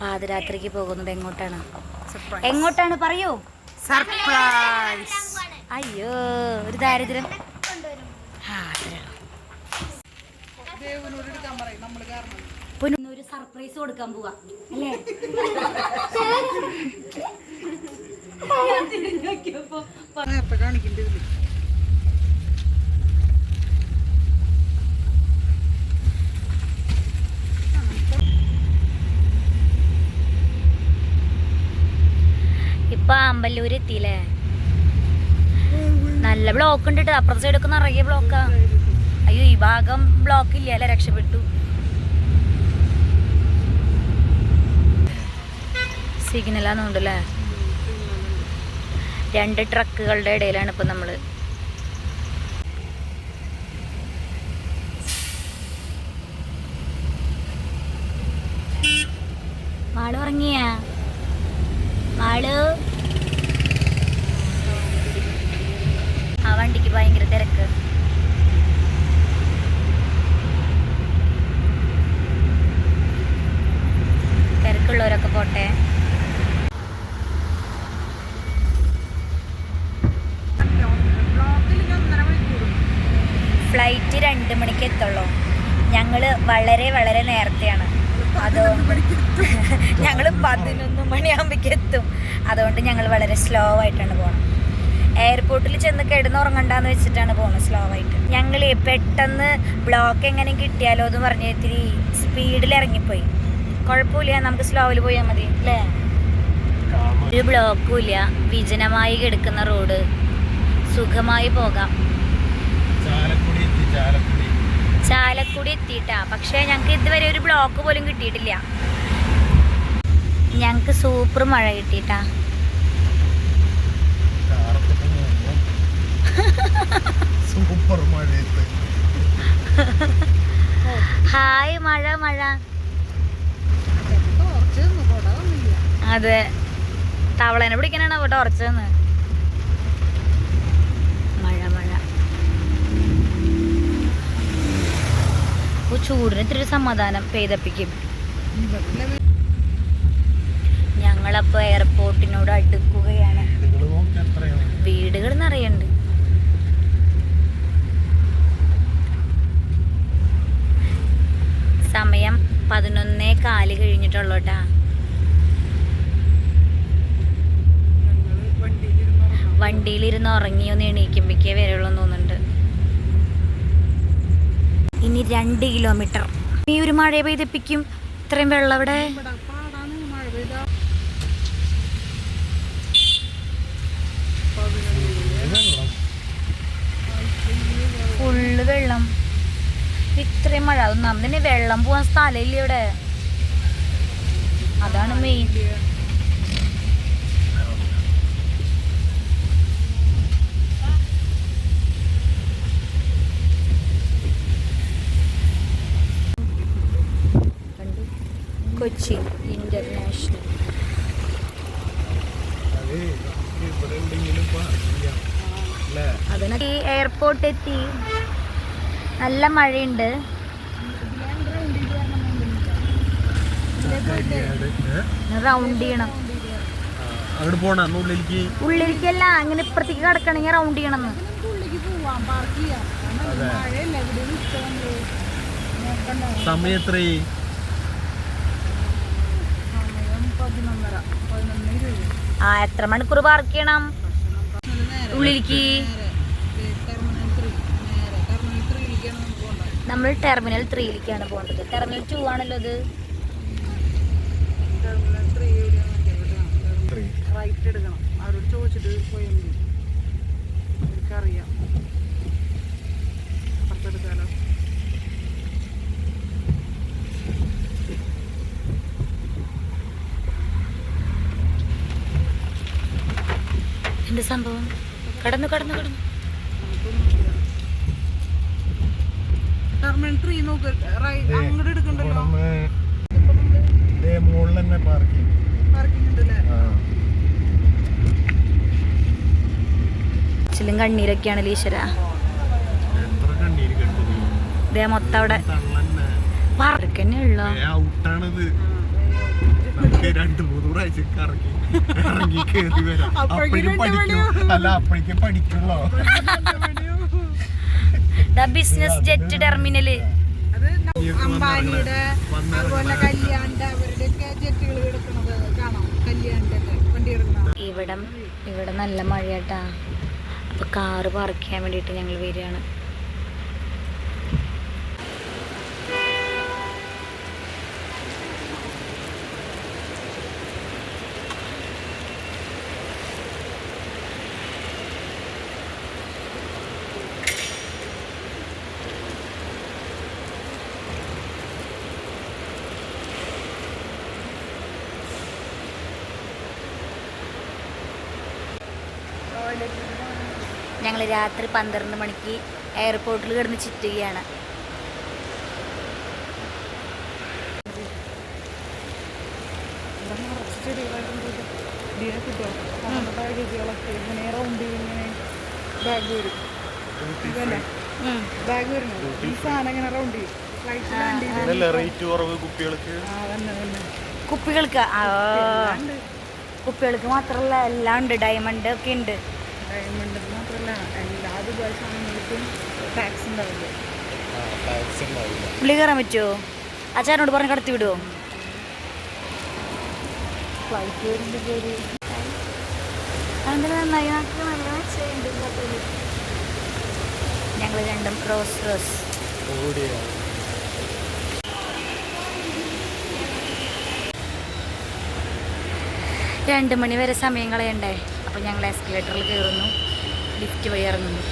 പാതിരാത്രിക്ക് പോകുന്നത് എങ്ങോട്ടാണ് പറയൂ? സർപ്രൈസ്. അയ്യോ ഒരു ദാരിദ്ര്യം. ഒരു സർപ്രൈസ് കൊടുക്കാൻ പോവാ അല്ലേ? ഇപ്പൊ അമ്പല്ലൂർ എത്തിയില്ലേ? നല്ല ബ്ലോക്ക് ഉണ്ട് കേട്ടോ. അപ്പുറത്തെ സൈഡൊക്കെ നിറയെ ബ്ലോക്കാ. അയ്യോ ഈ ഭാഗം ബ്ലോക്ക് ഇല്ല അല്ലേ? രക്ഷപ്പെട്ടു. സിഗ്നലാന്നുണ്ടല്ലേ? 2 ട്രക്കുകളുടെ ഇടയിലാണ് ഇപ്പൊ നമ്മള്. മാള് ഉറങ്ങിയാ? മാള് ആ വണ്ടിക്ക് ഭയങ്കര തിരക്ക്. തിരക്കുള്ളവരൊക്കെ പോട്ടെ. ഫ്ലൈറ്റ് 2 മണിക്ക് എത്തുള്ളൂ. ഞങ്ങൾ വളരെ വളരെ നേരത്തെയാണ്. അതുകൊണ്ട് ഞങ്ങൾ 11 മണിയാകുമ്പോഴേക്ക് എത്തും. അതുകൊണ്ട് ഞങ്ങൾ വളരെ സ്ലോ ആയിട്ടാണ് പോകണം. എയർപോർട്ടിൽ ചെന്ന് കിടന്നുറങ്ങണ്ടെന്ന് വെച്ചിട്ടാണ് പോകുന്നത് സ്ലോ ആയിട്ട്. ഞങ്ങൾ പെട്ടെന്ന് ബ്ലോക്ക് എങ്ങനെ കിട്ടിയാലോ എന്ന് പറഞ്ഞ് ഇത്തിരി സ്പീഡിൽ ഇറങ്ങിപ്പോയി. കുഴപ്പമില്ല, നമുക്ക് സ്ലോവിൽ പോയാൽ മതി അല്ലേ? ഒരു ബ്ലോക്കും ഇല്ല, വിജനമായി കിടക്കുന്ന റോഡ്, സുഖമായി പോകാം. ചാലക്കുടി എത്തിയിട്ടാ. പക്ഷേ ഞങ്ങൾക്ക് ഇതുവരെ ഒരു ബ്ലോക്ക് പോലും കിട്ടിയിട്ടില്ല. ഞങ്ങൾക്ക് സൂപ്പർ മഴ കിട്ടിയിട്ടാ. സൂപ്പർ മഴ. ഹായ് മഴ മഴ. അതെ, തവളനെ പിടിക്കാനാണ് അവിടെ ഉറച്ചതെന്ന്. മഴ മഴ. ചൂടിന് ഇത്തിരി സമാധാനം പെയ്തപ്പിക്കും. ഞങ്ങളപ്പോ എയർപോർട്ടിനോട് അടുക്കുകയാണ്. വീടുകൾ നിറയുണ്ട്. സമയം 11:15 കഴിഞ്ഞിട്ടുള്ളൂട്ടാ. വണ്ടിയിലിരുന്ന് ഉറങ്ങിയൊന്ന് എണീക്കുമ്പോഴേക്കേ വരുള്ളൂ തോന്നുന്നുണ്ട്. ഇനി 2 കിലോമീറ്റർ. ഈ ഒരു മഴ പെയ്തിപ്പിക്കും. ഇത്രയും വെള്ളം അവിടെ. ഫുള്ള് വെള്ളം. ഇത്രയും മഴ. ഒന്നാമത് തന്നെ വെള്ളം പോവാൻ സ്ഥലമില്ല ഇവിടെ. അതാണ് മെയിൻ. കൊച്ചി ഇന്റർനാഷണൽ. അതിനൊക്കെ ഈ എയർപോർട്ട് എത്തി. നല്ല മഴയുണ്ട്. റൗണ്ട് ചെയ്യണം. ഉള്ളിലേക്കല്ല, അങ്ങനെ ഇപ്പുറത്തേക്ക് കിടക്കണമെങ്കിൽ റൗണ്ട് ചെയ്യണം. സമയം എത്ര? എത്ര മണിക്കൂർ പാർക്ക് ചെയ്യണം ഉള്ളിലേക്ക്? നമ്മൾ ടെർമിനൽ 3യിലേക്കാണ് പോകേണ്ടത്. ടെർമിനൽ 2 ആണല്ലോ ഇത്. റൈറ്റ് എടുക്കണം. അവരോട് ചോദിച്ചിട്ട് പോയാൽ മതി. എനിക്കറിയാം. അപ്പുറത്തെടുക്കാലോ. എന്ത് സംഭവം? കടന്നു കടന്നു കടന്നു. ടെർമിനൽ 3 നോക്ക്. അങ്ങോട്ട് എടുക്കണ്ടല്ലോ. മുകളിൽ തന്നെ പാർക്കിംഗ് ഉണ്ടല്ലേ? ചിലും കണ്ണീരൊക്കെയാണല്ലോ ഈശ്വര. മൊത്തം അവിടെ പാർക്ക് തന്നെ ഉള്ളോ? 2-3 പ്രാവശ്യം കറങ്ങി ഇറങ്ങി കേറി വരാം. അപ്പോഴേക്കും പഠിക്കും. അല്ല അപ്പോഴേക്കും പഠിക്കുള്ളോ? Business jet terminal. അത് അംബാനിയുടെ അതുപോലെ കല്യാണിന്റെ അവരുടെയൊക്കെ ജെറ്റുകൾ കിടക്കുന്നത് കാണാം. കല്യാണിന്റെ വണ്ടി കിടക്കുന്ന ഇവിടെ നല്ല മഴയാട്ടാ. അപ്പൊ കാറ് പാർക്ക് ചെയ്യാൻ വേണ്ടിയിട്ട് ഞങ്ങൾ വരികയാണ്. ഞങ്ങൾ രാത്രി 12 മണിക്ക് എയർപോർട്ടിൽ കിടന്ന് ചുറ്റുകയാണ്. ബാഗ് വരുന്നു ഈ സാധനം ഇങ്ങനെ റൗണ്ട് ചെയ്യും. കുപ്പികൾക്ക് മാത്രമല്ല എല്ലാം ഉണ്ട്. ഡയമണ്ട് ഒക്കെ ഉണ്ട്. ഡയമണ്ട് മാത്രമല്ല എല്ലാ ദുബായ് സാധനങ്ങൾക്കും ടാക്സ് ഉണ്ടാവില്ല. പുള്ളി കയറാൻ പറ്റുമോ? അച്ഛനോട് പറഞ്ഞ് കടത്തി വിടുമോ? ഫ്ലൈറ്റ് വരുമ്പോൾ പേര് ഞങ്ങൾ രണ്ടും റോസ് 2 മണി വരെ സമയം കളയണ്ടേ. അപ്പോൾ ഞങ്ങൾ എസ്കലേറ്ററിൽ കയറുന്നു, ലിഫ്റ്റ് വഴി ഇറങ്ങുന്നു.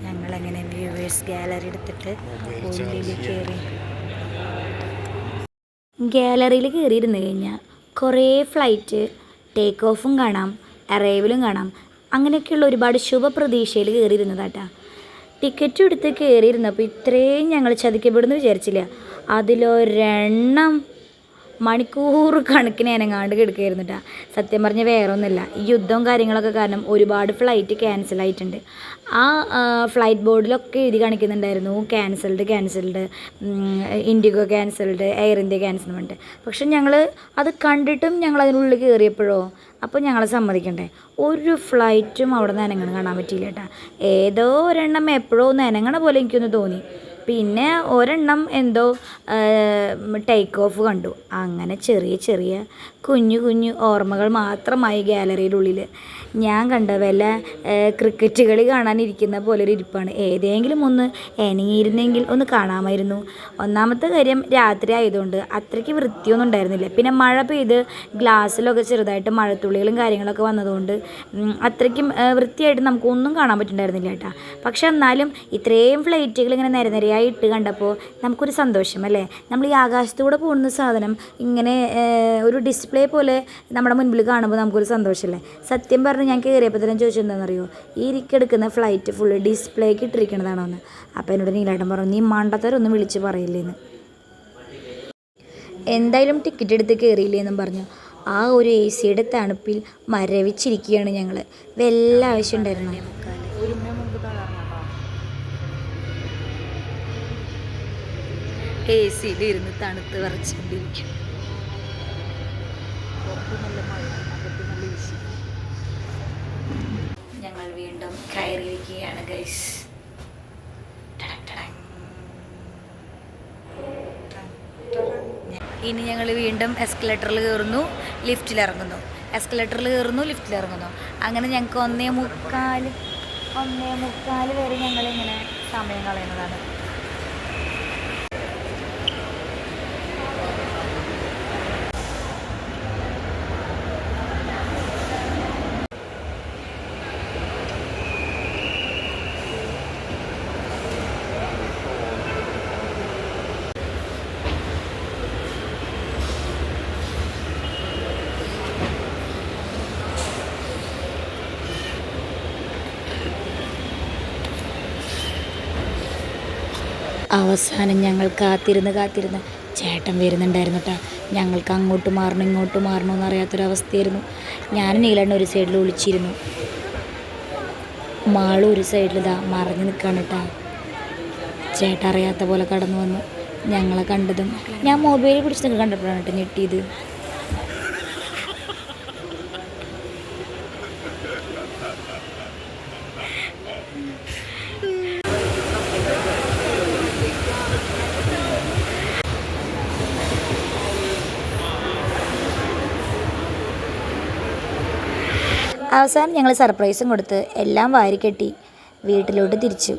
ഞങ്ങളങ്ങനെ വ്യൂവേഴ്സ് ഗാലറി എടുത്തിട്ട് ഉള്ളിൽ കയറി. ഗാലറിയിൽ കയറിയിരുന്നു കഴിഞ്ഞാൽ കുറേ ഫ്ലൈറ്റ് ടേക്ക് ഓഫും കാണാം, അറൈവലും കാണാം. അങ്ങനെയൊക്കെയുള്ള ഒരുപാട് ശുഭപ്രതീക്ഷയിൽ കയറിയിരുന്നതാട്ടാ. ടിക്കറ്റും എടുത്ത് കയറിയിരുന്നപ്പോൾ ഇത്രയും ഞങ്ങൾ ചതിക്കപ്പെടുന്നു വിചാരിച്ചില്ല. അതിലൊരെണ്ണം മണിക്കൂർ കണക്കിന് അനങ്ങാണ്ട് കിടക്കുകയായിരുന്നു കേട്ടോ. സത്യം പറഞ്ഞാൽ വേറെ ഒന്നുമില്ല, ഈ യുദ്ധവും കാര്യങ്ങളൊക്കെ കാരണം ഒരുപാട് ഫ്ലൈറ്റ് ക്യാൻസലായിട്ടുണ്ട്. ആ ഫ്ലൈറ്റ് ബോർഡിലൊക്കെ എഴുതി കാണിക്കുന്നുണ്ടായിരുന്നു cancelled, IndiGo cancelled, Air India cancel ഉണ്ട്. പക്ഷെ ഞങ്ങൾ അത് കണ്ടിട്ടും ഞങ്ങൾ അതിനുള്ളിൽ കയറിയപ്പോഴോ അപ്പോൾ ഞങ്ങളെ സമ്മതിക്കണ്ടേ, ഒരു ഫ്ലൈറ്റും അവിടെ നിന്ന് അനങ്ങണം കാണാൻ പറ്റിയില്ല കേട്ടോ. ഏതോ ഒരെണ്ണം എപ്പോഴോ ഒന്ന് അനങ്ങണ പോലെ എനിക്കൊന്ന് തോന്നി. പിന്നെ ഒരെണ്ണം എന്തോ ടേക്ക് ഓഫ് കണ്ടു. അങ്ങനെ ചെറിയ കുഞ്ഞു ഓർമ്മകൾ മാത്രമായി ഗാലറിയുടെ ഉള്ളിൽ. ഞാൻ കണ്ട വല്ല ക്രിക്കറ്റ് കളി കാണാനിരിക്കുന്ന പോലെ ഒരു ഇരിപ്പാണ്. ഏതെങ്കിലും ഒന്ന് എണങ്ങിയിരുന്നെങ്കിൽ ഒന്ന് കാണാമായിരുന്നു. ഒന്നാമത്തെ കാര്യം രാത്രി ആയതുകൊണ്ട് അത്രയ്ക്ക് വൃത്തിയൊന്നും ഉണ്ടായിരുന്നില്ല. പിന്നെ മഴ പെയ്ത് ഗ്ലാസ്സിലൊക്കെ ചെറുതായിട്ട് മഴത്തുള്ളികളും കാര്യങ്ങളൊക്കെ വന്നതുകൊണ്ട് അത്രയ്ക്കും വൃത്തിയായിട്ട് നമുക്കൊന്നും കാണാൻ പറ്റുന്നുണ്ടായിരുന്നില്ല കേട്ടോ. പക്ഷെ എന്നാലും ഇത്രയും ഫ്ലൈറ്റുകൾ ഇങ്ങനെ നിരനിരയായി ഇട്ട് കണ്ടപ്പോൾ നമുക്കൊരു സന്തോഷം അല്ലേ. നമ്മൾ ഈ ആകാശത്തൂടെ പോകുന്ന സാധനം ഇങ്ങനെ ഒരു ഡിസ്പ്ലേ പോലെ നമ്മുടെ മുൻപിൽ കാണുമ്പോൾ നമുക്കൊരു സന്തോഷമല്ലേ. സത്യം പറഞ്ഞ് ഞാൻ കയറിയപ്പോൾ തന്നെ ചോദിച്ചെന്താണെന്നറിയോ, ഈ ഇരിക്കെടുക്കുന്ന ഫ്ലൈറ്റ് ഫുള്ള് ഡിസ്പ്ലേക്ക് ഇട്ടിരിക്കണതാണോ എന്ന്. അപ്പോൾ എന്നോട് നീലാട്ടൻ പറഞ്ഞു, നീ മണ്ടത്തരൊന്നും വിളിച്ച് പറയില്ലേന്ന്. എന്തായാലും ടിക്കറ്റ് എടുത്ത് കയറിയില്ലേന്നും പറഞ്ഞു. ആ ഒരു AC-യുടെ തണുപ്പിൽ മരവിച്ചിരിക്കുകയാണ് ഞങ്ങൾ. വല്ല ആവശ്യം ഉണ്ടായിരുന്നു. AC-യിലിരുന്ന് തണുത്ത് വിറച്ചുകൊണ്ടിരിക്കും. ഞങ്ങൾ വീണ്ടും കയറിയിരിക്കുകയാണ് ഗൈസ്. ഇനി ഞങ്ങൾ വീണ്ടും എസ്കലേറ്ററിൽ കയറുന്നു, ലിഫ്റ്റിൽ ഇറങ്ങുന്നു. അങ്ങനെ ഞങ്ങൾക്ക് 1:45 വരെ ഞങ്ങളിങ്ങനെ സമയം കളയുന്നതാണ്. അവസാനം ഞങ്ങൾ കാത്തിരുന്ന് ചേട്ടൻ വരുന്നുണ്ടായിരുന്നു കേട്ടോ. ഞങ്ങൾക്ക് അങ്ങോട്ട് മാറണം ഇങ്ങോട്ട് മാറണമെന്ന് അറിയാത്തൊരവസ്ഥയായിരുന്നു. ഞാൻ നീലണ്ണ ഒരു സൈഡിൽ വിളിച്ചിരുന്നു. മാള് ഒരു സൈഡിൽ ഇതാ മറഞ്ഞു നിൽക്കുകയാണ് കേട്ടോ. ചേട്ടൻ അറിയാത്ത പോലെ കടന്നു വന്നു. ഞങ്ങളെ കണ്ടതും ഞാൻ മൊബൈൽ പിടിച്ച് നിങ്ങൾ കണ്ടപ്പോഴാണ് കേട്ടോ ഞെട്ടിയത്. അവസാനം ഞങ്ങൾ സർപ്രൈസും കൊടുത്ത് എല്ലാം വാരിക്കെട്ടി വീട്ടിലോട്ട് തിരിച്ചു.